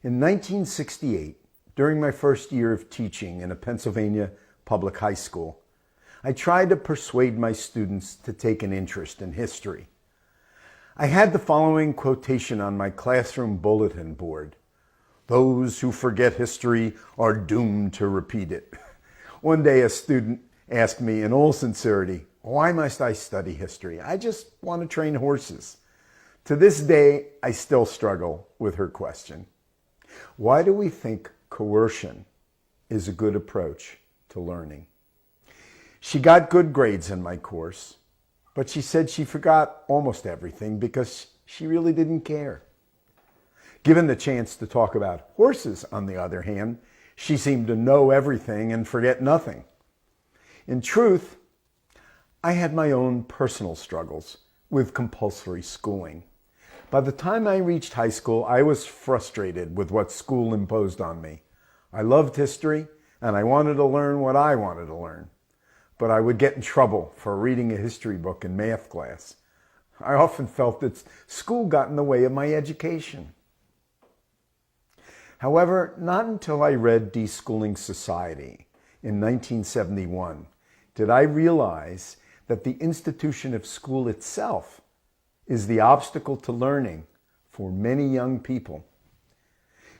In 1968, during my first year of teaching in a Pennsylvania public high school, I tried to persuade my students to take an interest in history. I had the following quotation on my classroom bulletin board: "Those who forget history are doomed to repeat it." One day a student asked me in all sincerity, "Why must I study history? I just want to train horses." To this day, I still struggle with her question. Why do we think coercion is a good approach to learning? She got good grades in my course, but she said she forgot almost everything because she really didn't care. Given the chance to talk about horses, on the other hand, she seemed to know everything and forget nothing. In truth, I had my own personal struggles with compulsory schooling. By the time I reached high school, I was frustrated with what school imposed on me. I loved history, and I wanted to learn what I wanted to learn. But I would get in trouble for reading a history book in math class. I often felt that school got in the way of my education. However, not until I read Deschooling Society in 1971 did I realize that the institution of school itself is the obstacle to learning for many young people.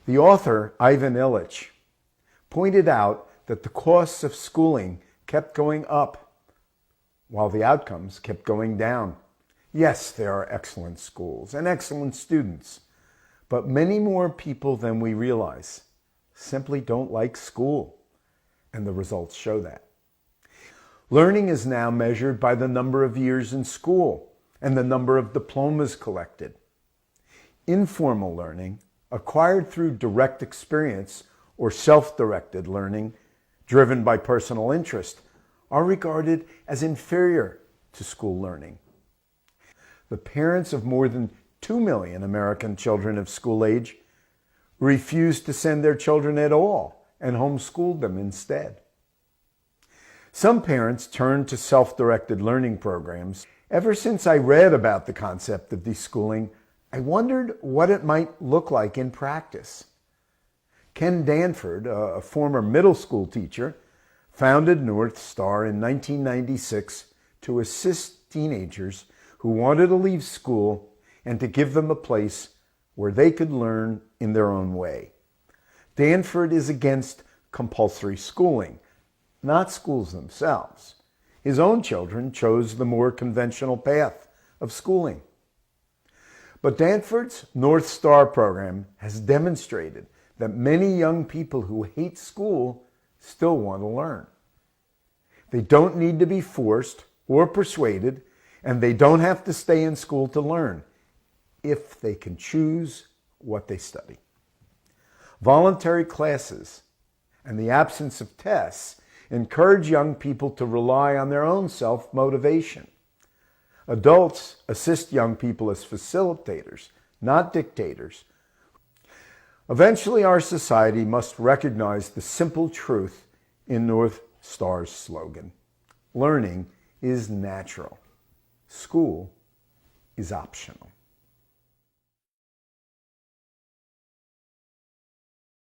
The author, Ivan Illich, pointed out that the costs of schooling kept going up while the outcomes kept going down. Yes, there are excellent schools and excellent students, but many more people than we realize simply don't like school, and the results show that. Learning is now measured by the number of years in school and the number of diplomas collected. Informal learning, acquired through direct experience or self-directed learning driven by personal interest, are regarded as inferior to school learning. The parents of more than 2 million American children of school age refuse to send their children at all and homeschool them instead. Some parents turn to self-directed learning programs. Ever since I read about the concept of deschooling, I wondered what it might look like in practice. Ken Danford, a former middle school teacher, founded North Star in 1996 to assist teenagers who wanted to leave school and to give them a place where they could learn in their own way. Danford is against compulsory schooling, not schools themselves. His own children chose the more conventional path of schooling. But Danford's North Star program has demonstrated that many young people who hate school still want to learn. They don't need to be forced or persuaded, and they don't have to stay in school to learn if they can choose what they study. Voluntary classes and the absence of tests encourage young people to rely on their own self-motivation. Adults assist young people as facilitators, not dictators. Eventually, our society must recognize the simple truth in North Star's slogan: learning is natural. School is optional.